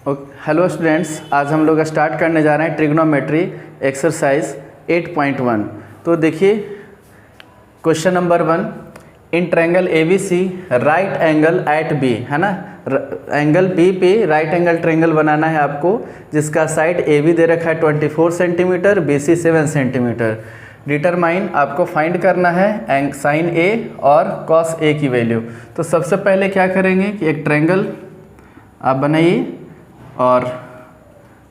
Hello students, आज हम लोग स्टार्ट करने जा रहे हैं ट्रिग्नोमेट्री एक्सरसाइज 8.1। तो देखिए question number 1, in triangle ABC right angle at B, है ना। एंगल बी पे राइट एंगल ट्रायंगल बनाना है आपको, जिसका साइड AB दे रखा है 24 सेंटीमीटर, BC 7 सेंटीमीटर। डिटरमाइन आपको फाइंड करना है साइन A और कॉस A की वैल्यू। तो सबसे पहले क्या करेंगे कि एक ट्रायंगल आप बनाइए और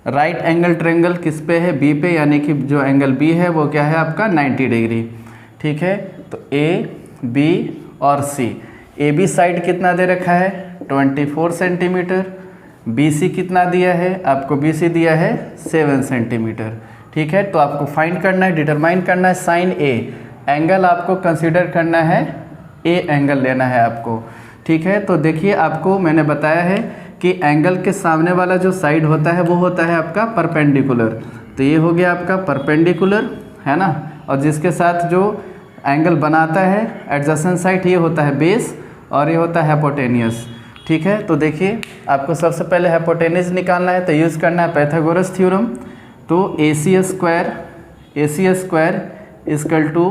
राइट एंगल ट्रायंगल किस पे है, बी पे, यानी कि जो एंगल बी है वो क्या है आपका 90 डिग्री। ठीक है, तो ए बी और सी। ए बी साइड कितना दे रखा है 24 सेंटीमीटर, बी सी कितना दिया है आपको, बी सी दिया है 7 सेंटीमीटर। ठीक है, तो आपको फाइंड करना है, डिटरमाइन करना है साइन ए। एंगल आपको कंसिडर करना है, ए एंगल लेना है आपको। ठीक है, तो देखिए आपको मैंने बताया है कि एंगल के सामने वाला जो साइड होता है वो होता है आपका परपेंडिकुलर। तो ये हो गया आपका परपेंडिकुलर, है ना। और जिसके साथ जो एंगल बनाता है एडजेसेंट साइड, ये होता है बेस और ये होता है हाइपोटेनियस। ठीक है, तो देखिए आपको सबसे पहले हाइपोटेनियस निकालना है, तो यूज़ करना है पाइथागोरस थ्योरम। तो AC square equal to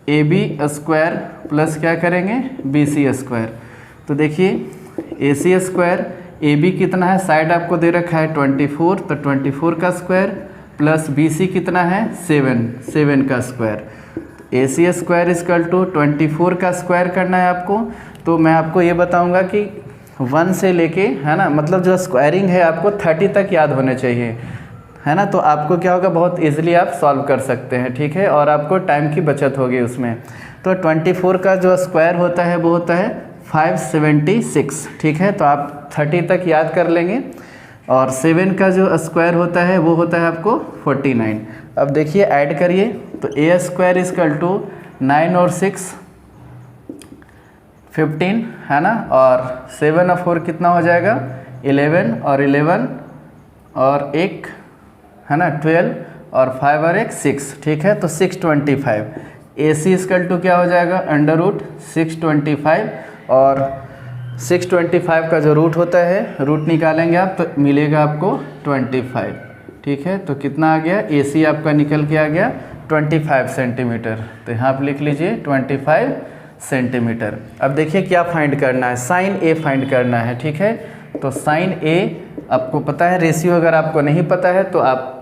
AB square plus क्या करेंगे BC स्क्वायर। तो देखिए AC स्क्वायर, AB कितना है, साइड आपको दे रखा है 24, तो 24 का स्क्वायर प्लस BC कितना है 7 का square. AC square equal to 24 का स्क्वायर करना है आपको। तो मैं आपको ये बताऊंगा कि 1 से लेके, है ना, मतलब जो स्क्वायरिंग है आपको 30 तक याद होने चाहिए, है ना। तो आपको क्या होगा, बहुत इजीली आप सॉल्व कर सकते हैं। ठीक है, और आपको टाइम की बचत होगी उसमें। तो 24 का जो स्क्वायर होता है वो होता है 576। ठीक है, तो आप 30 तक याद कर लेंगे। और 7 का जो स्क्वायर होता है वो होता है आपको 49। अब देखिए ऐड करिए, तो A स्क्वायर इक्वल टू 9 और 6 15, है ना। और 7 और 4 कितना हो जाएगा 11, और 11 और 1, है ना 12, और 5 और 1 6। ठीक है, तो 625। AC इक्वल टू क्या हो जाएगा अंडर रूट 625, और 625 का जो रूट होता है, रूट निकालेंगे आप तो मिलेगा आपको 25। ठीक है, तो कितना आ गया, AC आपका निकल के आ गया 25 सेंटीमीटर। तो यहाँ आप लिख लीजिए 25 सेंटीमीटर। अब देखिए क्या फाइंड करना है, साइन A फाइंड करना है। ठीक है, तो साइन A आपको पता है, रेशियो अगर आपको नहीं पता है तो आप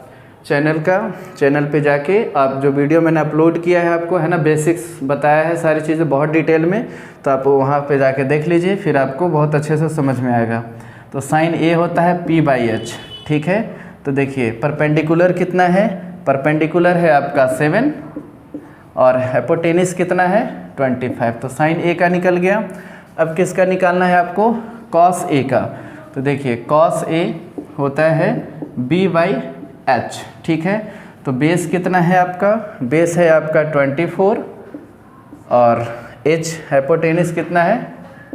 चैनल पे जाके आप जो वीडियो मैंने अपलोड किया है आपको, है ना, बेसिक्स बताया है सारी चीज़ें बहुत डिटेल में, तो आप वहाँ पे जाके देख लीजिए, फिर आपको बहुत अच्छे से समझ में आएगा। तो साइन A होता है P/H। ठीक है, तो देखिए परपेंडिकुलर कितना है, परपेंडिकुलर है आपका 7 और हाइपोटेनिस कितना है 25। तो साइन A का निकल गया। अब किसका निकालना है आपको, कॉस A का। तो देखिए कॉस A होता है B/H। ठीक है, तो बेस कितना है आपका, बेस है आपका 24 और H हाइपोटेनिस कितना है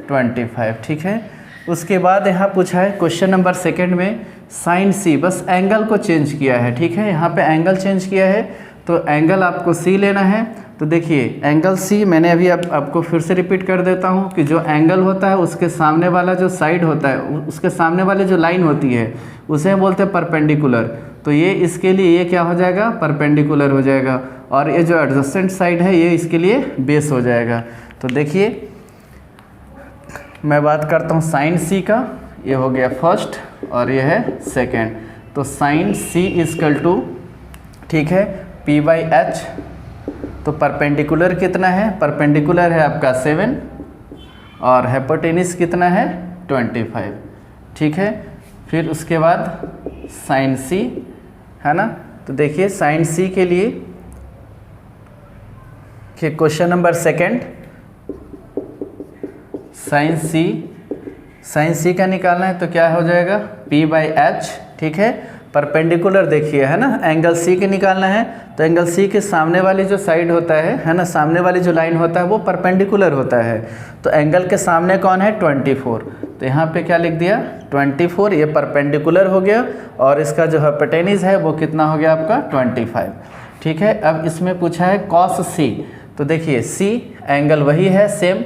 25। ठीक है, उसके बाद यहाँ पूछा है क्वेश्चन नंबर 2 में साइन C, बस एंगल को चेंज किया है। ठीक है, यहाँ पे एंगल चेंज किया है, तो एंगल आपको C लेना है। तो देखिए एंगल C मैंने अभी आपको फिर से रिपीट कर देता हूँ कि जो एंगल होता है उसके सामने वाला जो साइड होता है, उसके सामने वाले जो लाइन होती है उसे बोलते हैं परपेंडिकुलर। तो ये इसके लिए ये क्या हो जाएगा, परपेंडिकुलर हो जाएगा, और ये जो एडजेसेंट साइड है ये इसके लिए बेस हो जाएगा। तो देखिए मैं बात करता हूँ साइन C का, ये हो गया फर्स्ट और ये है सेकेंड। तो साइन C इक्वल टू, ठीक है, P/H। तो परपेंडिकुलर कितना है, परपेंडिकुलर है आपका 7 और हाइपोटेनिस कितना है 25। ठीक है, फिर उसके बाद साइन C, है ना। तो देखिए साइन C के लिए कि क्वेश्चन नंबर 2 साइन C का निकालना है, तो क्या हो जाएगा P/H। ठीक है, परपेंडिकुलर देखिए, है ना, एंगल C के निकालना है, तो एंगल C के सामने वाली जो साइड होता है ना, सामने वाली जो लाइन होता है वो परपेंडिकुलर होता है। तो एंगल के सामने कौन है 24, तो यहाँ पे क्या लिख दिया 24, ये परपेंडिकुलर हो गया, और इसका जो हाइपोटेनिस है वो कितना हो गया आपका 25। ठीक है, अब इसमें पूछा है कॉस C। तो देखिए C एंगल वही है सेम,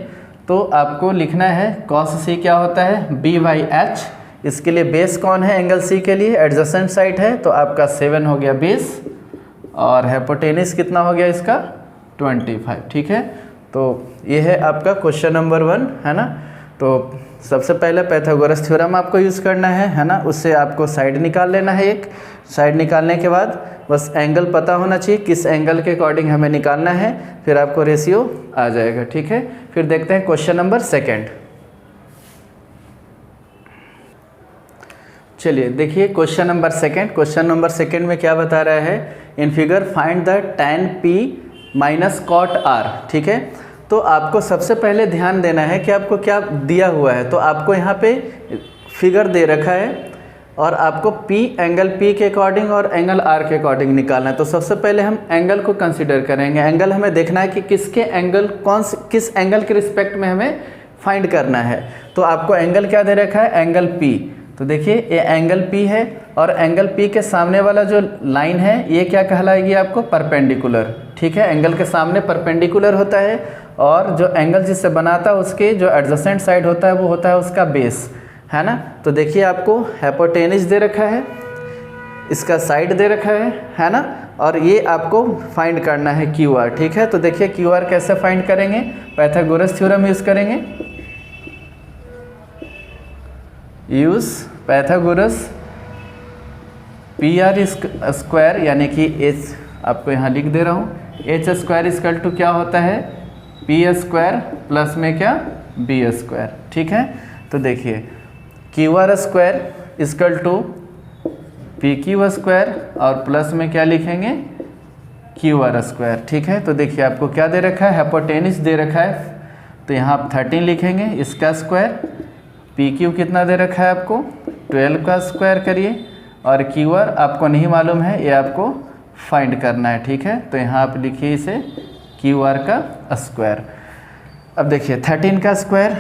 तो आपको लिखना है कॉस C क्या होता है B/H। इसके लिए बेस कौन है एंगल सी के लिए, एडजेसेंट साइड है, तो आपका 7 हो गया बेस और हाइपोटेनस कितना हो गया इसका 25, ठीक है। तो ये है आपका क्वेश्चन नंबर 1, है ना। तो सबसे पहले पाइथागोरस थ्योरम आपको यूज़ करना है ना, उससे आपको साइड निकाल लेना है। एक साइड निकालने के बाद बस एंगल पता होना चाहिए किस एंगल के अकॉर्डिंग हमें निकालना है, फिर आपको रेशियो आ जाएगा, ठीक है। फिर देखते हैं क्वेश्चन नंबर 2। चलिए देखिए क्वेश्चन नंबर 2। क्वेश्चन नंबर 2 में क्या बता रहा है, in figure find the tan p minus cot r, ठीक है। तो आपको सबसे पहले ध्यान देना है कि आपको क्या दिया हुआ है। तो आपको यहाँ पे फिगर दे रखा है और आपको p एंगल p के अकॉर्डिंग और एंगल r के अकॉर्डिंग निकालना है। तो सबसे पहले हम एंगल को कंसीडर करेंगे। एंगल हमें देखना है कि किसके एंगल किस एंगल के रिस्पेक्ट में हमें फाइंड करना है। तो आपको एंगल क्या दे रखा है, एंगल p। तो देखिए ये एंगल P है और एंगल P के सामने वाला जो लाइन है ये क्या कहलाएगी आपको, परपेंडिकुलर, ठीक है। एंगल के सामने परपेंडिकुलर होता है और जो एंगल जिससे बनाता है उसके जो एडजेसेंट साइड होता है वो होता है उसका बेस, है ना। तो देखिए आपको हाइपोटेनस दे रखा है, इसका साइड दे रखा है ना, और ये आपको फाइंड करना है QR, ठीक है। तो देखिए QR कैसे फाइंड करेंगे, पाइथागोरस थ्योरम यूज़ करेंगे। यूज़ पाइथागोरस PR स्क्वायर यानी कि H, आपको यहाँ लिख दे रहा हूँ, H स्क्वायर इक्वल टू क्या होता है, P स्क्वायर प्लस में क्या B स्क्वायर, ठीक है। तो देखिए QR square equal to PQ square और प्लस में क्या लिखेंगे QR स्क्वायर, ठीक है। तो देखिए आपको क्या दे रखा है, हाइपोटेनस दे रखा है, तो यहाँ आप 13 लिखेंगे, इसका स्क्वायर। PQ कितना दे रखा है आपको, 12 का स्क्वायर करिए, और QR आपको नहीं मालूम है, ये आपको फाइंड करना है, ठीक है। तो यहाँ आप लिखिए इसे QR का स्क्वायर। अब देखिए 13 का स्क्वायर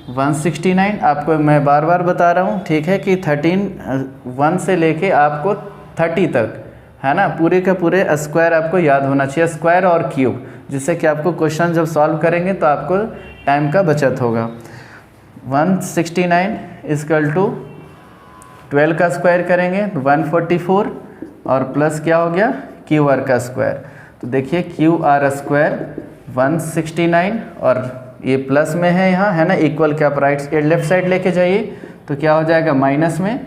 169, आपको मैं बार बार बता रहा हूँ, ठीक है, कि 1 से लेके आपको 30 तक, है ना, पूरे का पूरे स्क्वायर आपको याद होना चाहिए, स्क्वायर और क्यूब, जिससे कि आपको क्वेश्चन जब सॉल्व करेंगे तो आपको टाइम का बचत होगा। 169 इक्वल टू 12 का स्क्वायर करेंगे तो 144 और प्लस क्या हो गया QR का स्क्वायर। तो देखिए QR स्क्वायर 169 और ये प्लस में है यहाँ, है ना, इक्वल के आप राइट लेफ्ट साइड लेके जाइए तो क्या हो जाएगा माइनस में।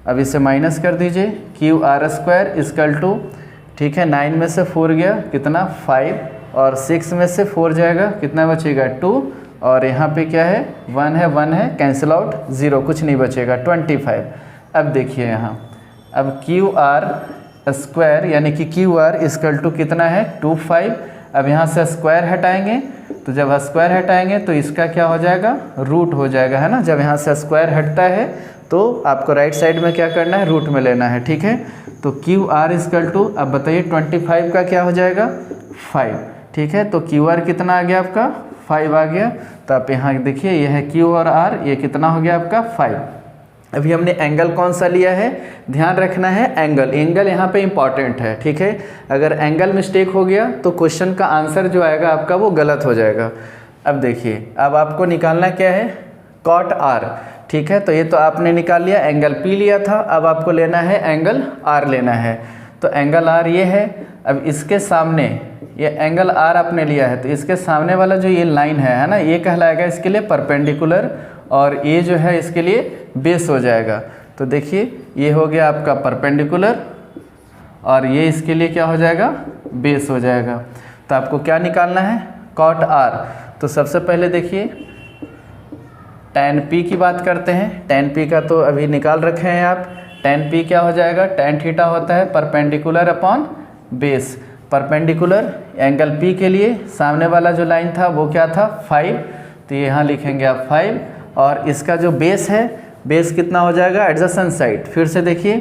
अब इसे माइनस कर दीजिए, QR स्क्वायर इक्वल टू, ठीक है, 9 में से 4 गया कितना 5 और 6 में से 4 जाएगा कितना बचेगा 2 और यहाँ पे क्या है 1 है कैंसिल आउट 0, कुछ नहीं बचेगा 25। अब देखिए यहाँ अब QR स्क्वायर यानी कि QR इक्वल टू कितना है 25। अब यहाँ से स्क्वायर हटाएंगे तो जब स्क्वायर हटाएंगे तो इसका क्या हो जाएगा रूट हो जाएगा, है ना। जब यहाँ से स्क्वायर हटता है तो आपको राइट साइड में क्या करना है रूट में लेना है, ठीक है। तो QR इक्वल टू, अब बताइए 25 का क्या हो जाएगा 5, ठीक है। तो QR कितना आ गया आपका 5 आ गया। तो आप यहाँ देखिए ये है Q और R, ये कितना हो गया आपका 5। अभी हमने एंगल कौन सा लिया है, ध्यान रखना है एंगल यहाँ पे इम्पॉर्टेंट है, ठीक है। अगर एंगल मिस्टेक हो गया तो क्वेश्चन का आंसर जो आएगा आपका वो गलत हो जाएगा। अब देखिए अब आपको निकालना क्या है कॉट R, ठीक है। तो ये तो आपने निकाल लिया, एंगल P लिया था, अब आपको लेना है एंगल R लेना है। तो एंगल R ये है, अब इसके सामने ये एंगल R आपने लिया है तो इसके सामने वाला जो ये लाइन है ना, ये कहलाएगा इसके लिए परपेंडिकुलर और ये जो है इसके लिए बेस हो जाएगा। तो देखिए ये हो गया आपका परपेंडिकुलर और ये इसके लिए क्या हो जाएगा बेस हो जाएगा। तो आपको क्या निकालना है कॉट R। तो सबसे पहले देखिए tan P की बात करते हैं। tan P का तो अभी निकाल रखे हैं आप। tan P क्या हो जाएगा, tan थीटा होता है perpendicular upon base. Perpendicular angle P के लिए सामने वाला जो लाइन था वो क्या था 5, तो यहाँ लिखेंगे आप 5 और इसका जो बेस है बेस कितना हो जाएगा एडजेसेंट साइड। फिर से देखिए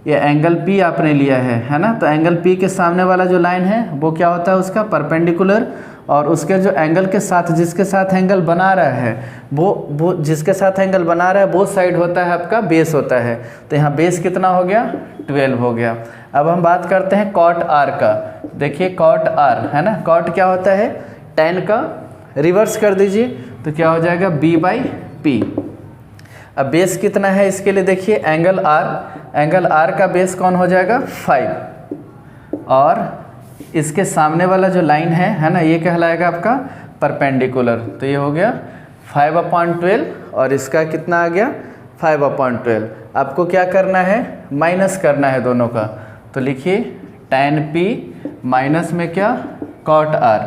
ये एंगल P आपने लिया है ना, तो एंगल P के सामने वाला जो लाइन है वो क्या होता है उसका परपेंडिकुलर और उसके जो एंगल के साथ जिसके साथ एंगल बना रहा है वो जिसके साथ एंगल बना रहा है वो साइड होता है आपका बेस होता है। तो यहाँ बेस कितना हो गया 12 हो गया। अब हम बात करते हैं कॉट R का। देखिए कॉट R है ना, कॉट क्या होता है tan का, रिवर्स कर दीजिए तो क्या हो जाएगा B/P। अब बेस कितना है इसके लिए देखिए, एंगल आर का बेस कौन हो जाएगा 5, और इसके सामने वाला जो लाइन है ना, ये कहलाएगा आपका परपेंडिकुलर। तो ये हो गया 5/12 और इसका कितना आ गया 5/12। आपको क्या करना है, माइनस करना है दोनों का। तो लिखिए tan p माइनस में क्या cot r,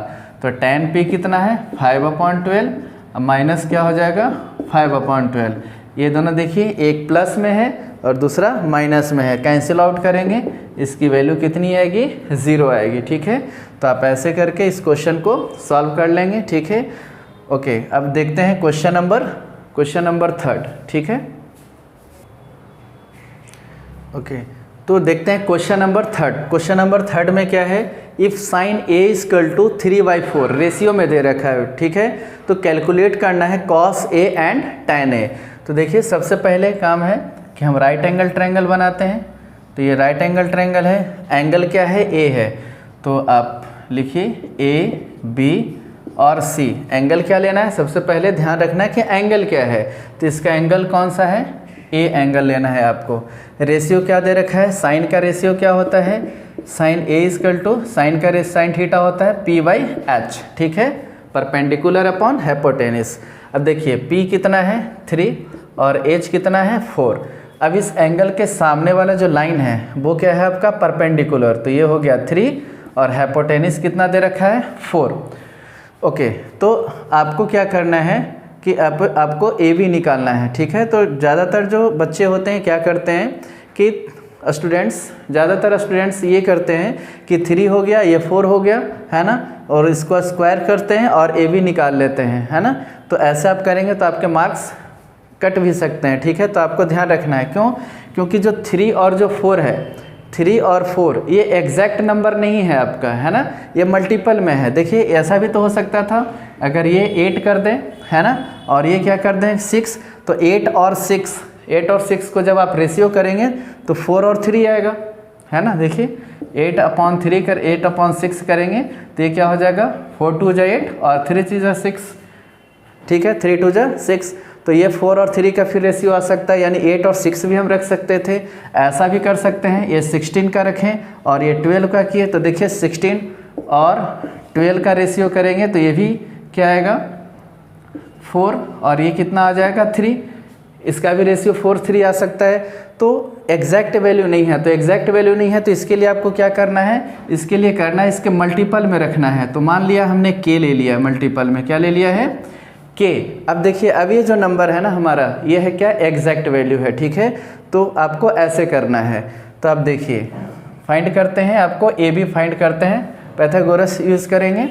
तो tan p कितना है 5/12 माइनस क्या हो जाएगा 5/12। ये दोनों देखिए एक प्लस में है और दूसरा माइनस में है, कैंसिल आउट करेंगे, इसकी वैल्यू कितनी आएगी 0 आएगी। ठीक है, तो आप ऐसे करके इस क्वेश्चन को सॉल्व कर लेंगे। ठीक है, ओके। अब देखते हैं क्वेश्चन नंबर 3। ठीक है, ओके। तो देखते हैं क्वेश्चन नंबर 3। क्वेश्चन नंबर 3 में क्या है, इफ़ साइन a = 3/4 रेशियो में दे रखा है। ठीक है, तो कैलकुलेट करना है cos a and tan a। तो देखिए सबसे पहले काम है कि हम राइट एंगल ट्रायंगल बनाते हैं। तो ये राइट एंगल ट्रायंगल है, एंगल क्या है a है, तो आप लिखिए a b और c। एंगल क्या लेना है, सबसे पहले ध्यान रखना है कि एंगल क्या है, तो इसका एंगल कौन सा है, ए एंगल लेना है आपको। रेशियो क्या दे रखा है, साइन का रेशियो क्या होता है, साइन a = साइन थीटा होता है p/h। ठीक है, परपेंडिकुलर अपॉन हाइपोटेनस। अब देखिए p कितना है 3 और h कितना है 4। अब इस एंगल के सामने वाला जो लाइन है वो क्या है आपका परपेंडिकुलर, तो ये हो गया 3 और हाइपोटेनस कितना दे रखा है 4। ओके, तो आपको क्या करना है कि आपको ए बी निकालना है। ठीक है, तो ज़्यादातर जो बच्चे होते हैं क्या करते हैं कि ज़्यादातर स्टूडेंट्स ये करते हैं कि 3 हो गया, ये 4 हो गया, है ना, और इसको स्क्वायर करते हैं और ए बी निकाल लेते हैं, है ना। तो ऐसे आप करेंगे तो आपके मार्क्स कट भी सकते हैं। ठीक है, तो आपको ध्यान रखना है, क्योंकि जो 3 और जो 4 है, 3 और 4 ये एग्जैक्ट नंबर नहीं है आपका, है ना, ये मल्टीपल में है। देखिए ऐसा भी तो हो सकता था, अगर ये 8 कर दें, है ना, और ये क्या कर दें 6, तो 8 और 6 को जब आप रेशियो करेंगे तो 4 और 3 आएगा, है ना। देखिए 8/6 करेंगे तो ये क्या हो जाएगा 4 2 जा 8 और 3 3 जा 6। ठीक है, 3 2 जा 6, तो ये 4 और 3 का फिर रेशियो आ सकता है, यानी 8 और 6 भी हम रख सकते थे। ऐसा भी कर सकते हैं, ये 16 का रखें और ये 12 का किए, तो देखिए 16 और 12 का रेशियो करेंगे तो ये भी क्या आएगा 4 और ये कितना आ जाएगा 3, इसका भी रेशियो 4 3 आ सकता है। तो एग्जैक्ट वैल्यू नहीं है, तो इसके लिए आपको क्या करना है, इसके लिए करना है इसके मल्टीपल में रखना है। तो मान लिया हमने k ले लिया, मल्टीपल में क्या ले लिया है k। अब देखिए अब ये जो नंबर है ना हमारा, ये है क्या एग्जैक्ट वैल्यू है। ठीक है, तो आपको ऐसे करना है। तो आप देखिए फाइंड करते हैं, आपको ए बी फाइंड करते हैं, पाइथागोरस यूज़ करेंगे।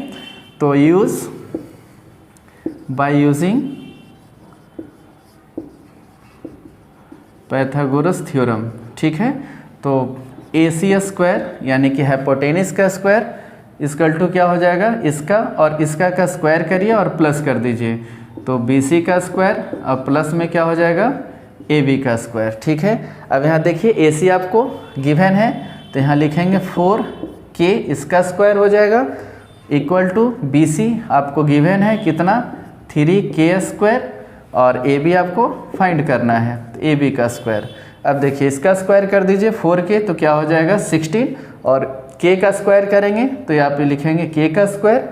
तो बाय यूजिंग पाइथागोरस थ्योरम। ठीक है, तो AC² यानी कि हाइपोटेनस का स्क्वायर इक्वल टू क्या हो जाएगा, इसका और इसका का स्क्वायर करिए और प्लस कर दीजिए, तो BC का स्क्वायर और प्लस में क्या हो जाएगा AB का स्क्वायर। ठीक है, अब यहाँ देखिए AC आपको गिवन है, तो यहाँ लिखेंगे 4k इसका स्क्वायर हो जाएगा इक्वल टू BC आपको गिवन है कितना 3k² और AB आपको फाइंड करना है, तो AB का स्क्वायर। अब देखिए इसका स्क्वायर कर दीजिए 4k, तो क्या हो जाएगा 16 और k का स्क्वायर करेंगे तो यहाँ पे लिखेंगे k का स्क्वायर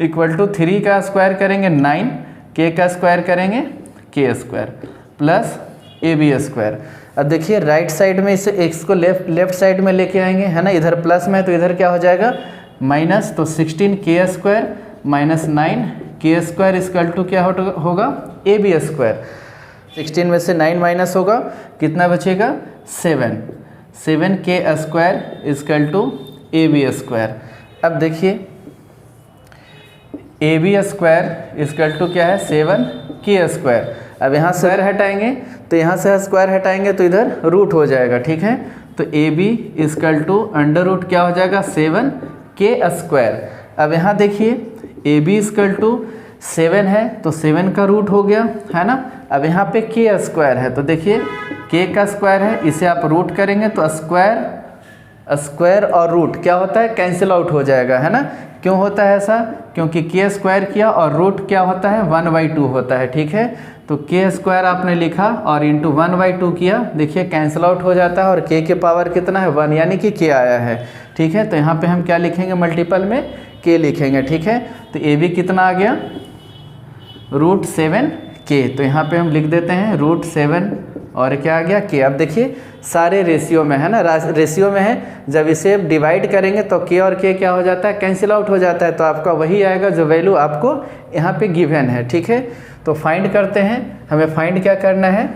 इक्वल टू 3 का स्क्वायर करेंगे 9, k का स्क्वायर करेंगे k² प्लस AB²। अब देखिए राइट साइड में इसे x को लेफ्ट साइड में लेके आएंगे, है ना, इधर प्लस में तो इधर क्या हो जाएगा माइनस, तो 16k² minus 9k² equal to क्या होगा AB²। 16 में से 9 माइनस होगा, कितना बचेगा 7k² इक्वल टू AB²। अब देखिए AB² इक्वल टू क्या है 7k²। अब यहाँ स्क्वायर हटाएंगे, तो यहाँ से स्क्वायर हटाएंगे तो इधर रूट हो जाएगा। ठीक है, तो AB equal to under root क्या हो जाएगा 7k²। अब यहाँ देखिए AB इक्वल टू 7 है तो 7 का रूट हो गया, है ना। अब यहाँ पे k² है, तो देखिए k का स्क्वायर है, इसे आप रूट करेंगे तो स्क्वायर और रूट क्या होता है कैंसिल आउट हो जाएगा, है ना। क्यों होता है ऐसा, क्योंकि k² किया और रूट क्या होता है 1/2 होता है। ठीक है, तो के स्क्वायर आपने लिखा और इंटू 1/2 किया, देखिए कैंसिल आउट हो जाता है और के के पावर कितना है 1, यानी कि के आया है। ठीक है, तो यहाँ पे हम क्या लिखेंगे मल्टीपल में के लिखेंगे। ठीक है, तो ए बी कितना आ गया √7k, तो यहाँ पे हम लिख देते हैं √7 और क्या आ गया के। अब देखिए सारे रेशियो में है ना, रेशियो में है, जब इसे डिवाइड करेंगे तो के और के क्या हो जाता है कैंसिल आउट हो जाता है, तो आपका वही आएगा जो वैल्यू आपको यहाँ पे गिवन है। ठीक है, तो फाइंड करते हैं, हमें फाइंड क्या करना है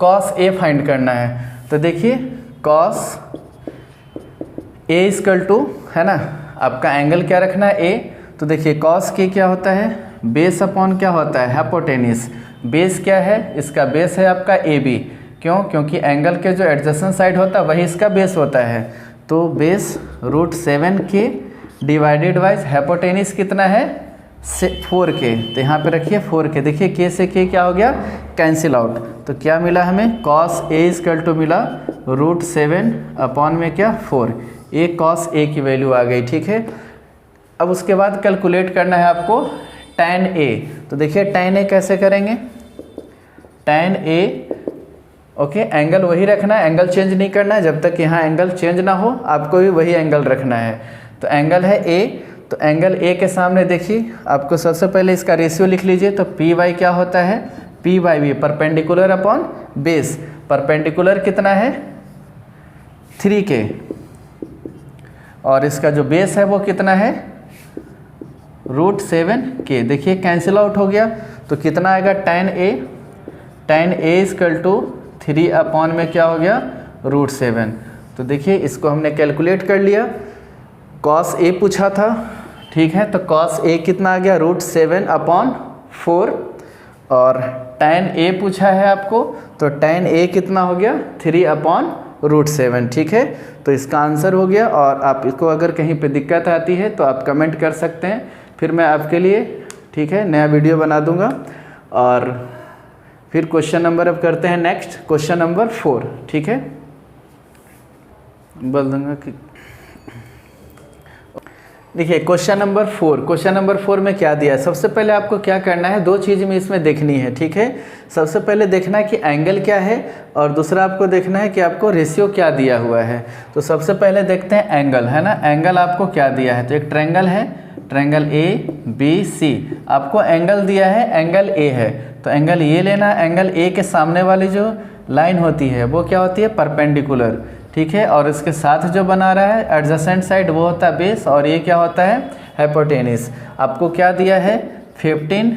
cos A फाइंड करना है। तो देखिए cos A = है ना, आपका एंगल क्या रखना है A, तो देखिए cos K क्या होता है बेस अपॉन क्या होता है हाइपोटेनिस। बेस क्या है, इसका बेस है आपका AB, क्यों, क्योंकि एंगल के जो एडजेसेंट साइड होता है वही इसका बेस होता है। तो base √7k divided by hypotenuse कितना है 4k, तो यहाँ पे रखिए 4k। देखिए k से k क्या हो गया कैंसिल आउट, तो क्या मिला हमें cos A = मिला √7 अपॉन में क्या 4, A cos A की वैल्यू आ गई। ठीक है, अब उसके बाद कैलकुलेट करना है आपको tan A। तो देखिए tan A कैसे करेंगे, tan A ओके एंगल वही रखना है, एंगल चेंज नहीं करना है, जब तक यहाँ एंगल चेंज ना हो आपको भी वही एंगल रखना है। तो एंगल है A, तो एंगल A के सामने देखिए आपको सबसे पहले इसका रेशियो लिख लीजिए। तो पी वाई क्या होता है P/B perpendicular upon base, perpendicular कितना है 3k और इसका जो बेस है वो कितना है √7k। देखिए कैंसिल आउट हो गया, तो कितना आएगा tan A = 3 अपॉन में क्या हो गया √7। तो देखिए इसको हमने कैलकुलेट कर लिया, cos A पूछा था। ठीक है, तो cos A कितना आ गया √7 अपॉन 4 और tan A पूछा है आपको, तो tan A कितना हो गया 3 अपॉन √7। ठीक है, तो इसका आंसर हो गया। और आप इसको अगर कहीं पे दिक्कत आती है तो आप कमेंट कर सकते हैं, फिर मैं आपके लिए ठीक है नया वीडियो बना दूंगा। और फिर क्वेश्चन नंबर अब करते हैं नेक्स्ट, क्वेश्चन नंबर 4। ठीक है, बोल दूंगा कि देखिए क्वेश्चन नंबर 4 में क्या दिया है। सबसे पहले आपको क्या करना है, दो चीज़ में इसमें देखनी है। ठीक है, सबसे पहले देखना है कि एंगल क्या है और दूसरा आपको देखना है कि आपको रेशियो क्या दिया हुआ है। तो सबसे पहले देखते हैं एंगल, है ना, एंगल आपको क्या दिया है। तो एक ट्रायंगल है, ट्रायंगल ABC, आपको एंगल दिया है एंगल A है, तो एंगल ये लेना। एंगल A के सामने वाली जो लाइन होती है वो क्या होती है परपेंडिकुलर। ठीक है, और इसके साथ जो बना रहा है एडजेसेंट साइड वो होता है बेस और ये क्या होता है हाइपोटेनिस। आपको क्या दिया है 15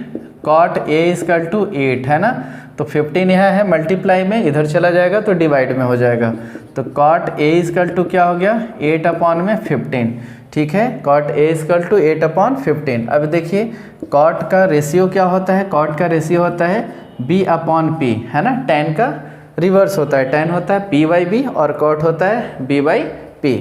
cot A = 8, है ना, तो 15 यहाँ है मल्टीप्लाई में, इधर चला जाएगा तो डिवाइड में हो जाएगा। तो cot A = क्या हो गया 8 अपॉन में 15। ठीक है, cot A = 8 अपॉन 15। अब देखिए cot का रेशियो क्या होता है, cot का रेशियो होता है B/P, है ना, tan का रिवर्स होता है, tan होता है P/B और cot होता है B/P।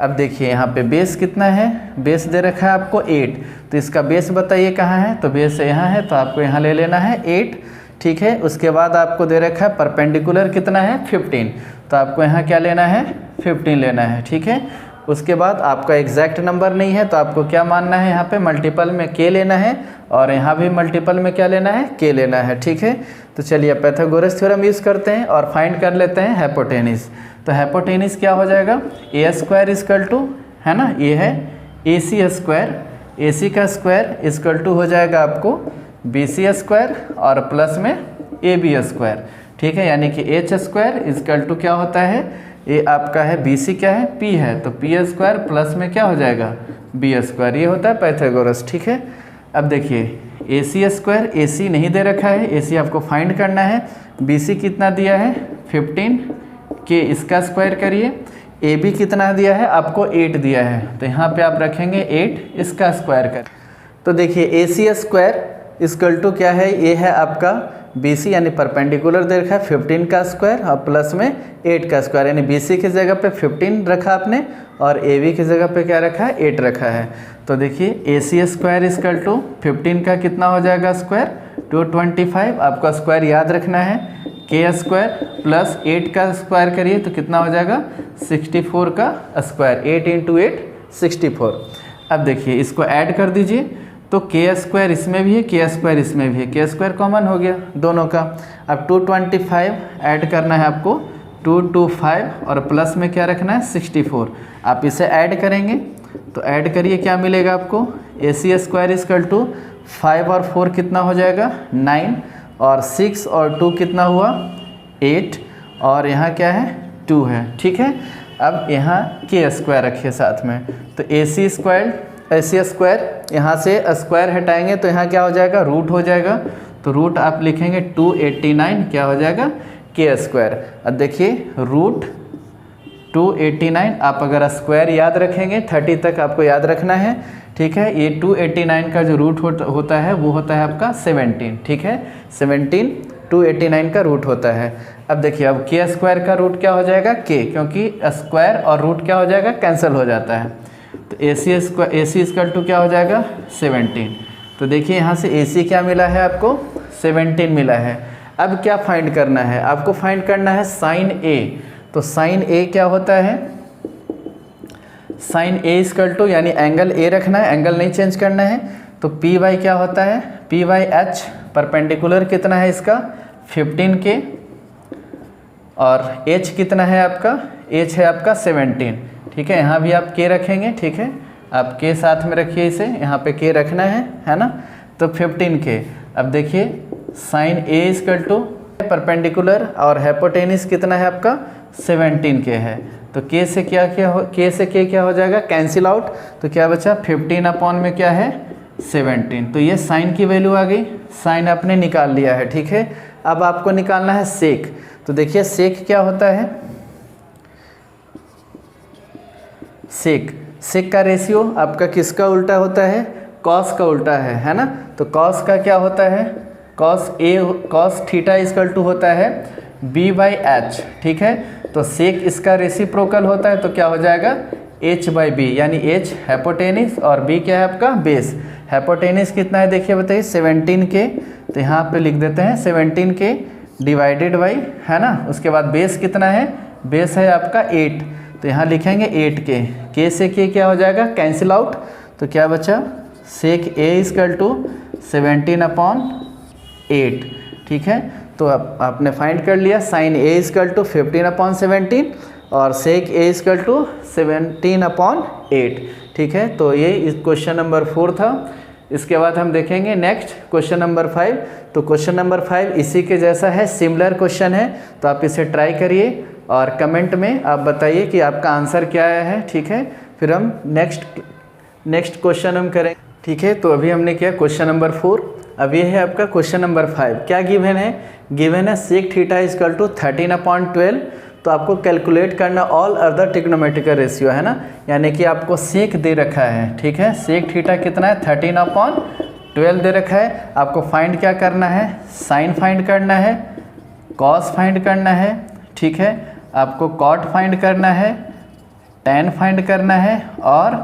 अब देखिए यहाँ पे बेस कितना है, बेस दे रखा है आपको 8, तो इसका बेस बताइए कहाँ है, तो बेस यहाँ है, तो आपको यहाँ ले लेना है 8। ठीक है, उसके बाद आपको दे रखा है परपेंडिकुलर कितना है 15, तो आपको यहाँ क्या लेना है 15 लेना है। ठीक है, उसके बाद आपका एग्जैक्ट नंबर नहीं है तो आपको क्या मानना है, यहाँ पे मल्टीपल में k लेना है और यहाँ भी मल्टीपल में क्या लेना है k लेना है। ठीक है, तो चलिए पाइथागोरस थ्योरम यूज़ करते हैं और फाइंड कर लेते हैं हाइपोटेनिस। तो हाइपोटेनिस क्या हो जाएगा A² है ना, ये है AC², AC का स्क्वायर = हो जाएगा आपको BC² और प्लस में AB²। ठीक है, यानी कि H² = क्या होता है, ये आपका है BC क्या है P है, तो P² प्लस में क्या हो जाएगा B², ये होता है पाइथागोरस। ठीक है, अब देखिए AC² AC नहीं दे रखा है, AC आपको फाइंड करना है। BC कितना दिया है 15, के इसका स्क्वायर करिए। AB कितना दिया है आपको 8 दिया है, तो यहाँ पे आप रखेंगे 8, इसका स्क्वायर कर। तो देखिए AC² = क्या है, ये है आपका BC यानी परपेंडिकुलर दे रखा है 15 का स्क्वायर और प्लस में 8 का स्क्वायर, यानी BC की जगह पे 15 रखा आपने और AB की जगह पे क्या रखा है 8 रखा है। तो देखिए AC² = 15 का कितना हो जाएगा स्क्वायर 225, आपका स्क्वायर याद रखना है K² प्लस 8 का स्क्वायर करिए तो कितना हो जाएगा 64 का स्क्वायर, 8 × 8 64। अब देखिए इसको ऐड कर दीजिए, तो के स्क्वायर इसमें भी है, के स्क्वायर इसमें भी है, के स्क्वायर कॉमन हो गया दोनों का। अब 225 ऐड करना है आपको, 225 और प्लस में क्या रखना है 64। आप इसे ऐड करेंगे तो ऐड करिए, क्या मिलेगा आपको, AC स्क्वायर इक्वल टू 5 और 4 कितना हो जाएगा 9, और 6 और 2 कितना हुआ 8, और यहाँ क्या है 2 है। ठीक है, अब यहाँ के स्क्वायर रखिए साथ में, तो AC स्क्वायर यहाँ से स्क्वायर हटाएंगे तो यहाँ क्या हो जाएगा रूट हो जाएगा, तो रूट आप लिखेंगे 289 क्या हो जाएगा के स्क्वायर। अब देखिए रूट 289, आप अगर स्क्वायर याद रखेंगे 30 तक आपको याद रखना है। ठीक है, ये 289 का जो रूट होता है वो होता है आपका 17। ठीक है, 17 289 का रूट होता है। अब देखिए अब के स्क्वायर का रूट क्या हो जाएगा के, क्योंकि स्क्वायर और रूट क्या हो जाएगा कैंसिल हो जाता है, तो AC इक्वल टू क्या हो जाएगा 17। तो देखिए यहाँ से AC क्या मिला है आपको 17 मिला है। अब क्या फाइंड करना है आपको, फाइंड करना है साइन A। तो साइन A क्या होता है, साइन A इक्वल टू यानी एंगल A रखना है, एंगल नहीं चेंज करना है। तो PY क्या होता है, PYH परपेंडिकुलर कितना है इसका 15 के, और H कितना है आपका, H है आपका 17। ठीक है, यहाँ भी आप K रखेंगे। ठीक है, आप K साथ में रखिए, इसे यहाँ पे K रखना है ना, तो 15K। अब देखिए sine A equal to perpendicular और हाइपोटेन्यूज कितना है आपका 17K है, तो K से K क्या हो जाएगा कैंसिल आउट, तो क्या बचा 15 अपॉन में क्या है 17। तो ये साइन की वैल्यू आ गई, साइन आपने निकाल लिया है। ठीक है, अब आपको निकालना है सेक। तो देखिए सेक क्या होता है, सेक का रेशियो आपका किसका उल्टा होता है, कॉस का उल्टा है ना। तो कॉस का क्या होता है, कॉस थीटा इक्वल टू होता है B/H। ठीक है, तो सेक इसका रेसिप्रोकल होता है, तो क्या हो जाएगा H/B, यानी H हाइपोटेन्यूज और B क्या है आपका बेस। हाइपोटेन्यूज कितना है देखिए बताइए 17K, तो यहाँ पे लिख देते हैं 17K डिवाइडेड बाई, है ना। उसके बाद बेस कितना है, बेस है आपका 8, तो यहाँ लिखेंगे 8K। K से K क्या हो जाएगा कैंसिल आउट, तो क्या बचा सेक A इक्वल टू 17/8। ठीक है, तो आपने फाइंड कर लिया साइन A इक्वल टू 15/17 और सेक A इक्वल टू 17/8। ठीक है, तो ये इस क्वेश्चन नंबर 4 था। इसके बाद हम देखेंगे नेक्स्ट क्वेश्चन नंबर 5। तो क्वेश्चन नंबर 5 इसी के जैसा है, सिमिलर क्वेश्चन है, तो आप इसे ट्राई करिए और कमेंट में आप बताइए कि आपका आंसर क्या आया है। ठीक है, फिर हम नेक्स्ट क्वेश्चन हम करेंगे। ठीक है, तो अभी हमने किया क्वेश्चन नंबर 4, अब ये है आपका क्वेश्चन नंबर 5। क्या गिवन है, गिवन है सेक थीटा इक्वल टू 13/12। तो आपको कैलकुलेट करना ऑल अदर ट्रिग्नोमेट्रिकल रेशियो, है ना, यानी कि आपको सेक दे रखा है। ठीक है, सेक थीटा कितना है 13/12 दे रखा है। आपको फाइंड क्या करना है, साइन फाइंड करना है, कॉस फाइंड करना है। ठीक है, आपको कॉट फाइंड करना है, टैन फाइंड करना है, और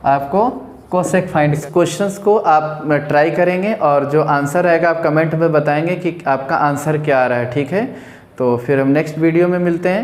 आपको कोसेक फाइंड। क्वेश्चंस को आप ट्राई करेंगे और जो आंसर रहेगा आप कमेंट में बताएंगे कि आपका आंसर क्या आ रहा है। ठीक है, तो फिर हम नेक्स्ट वीडियो में मिलते हैं।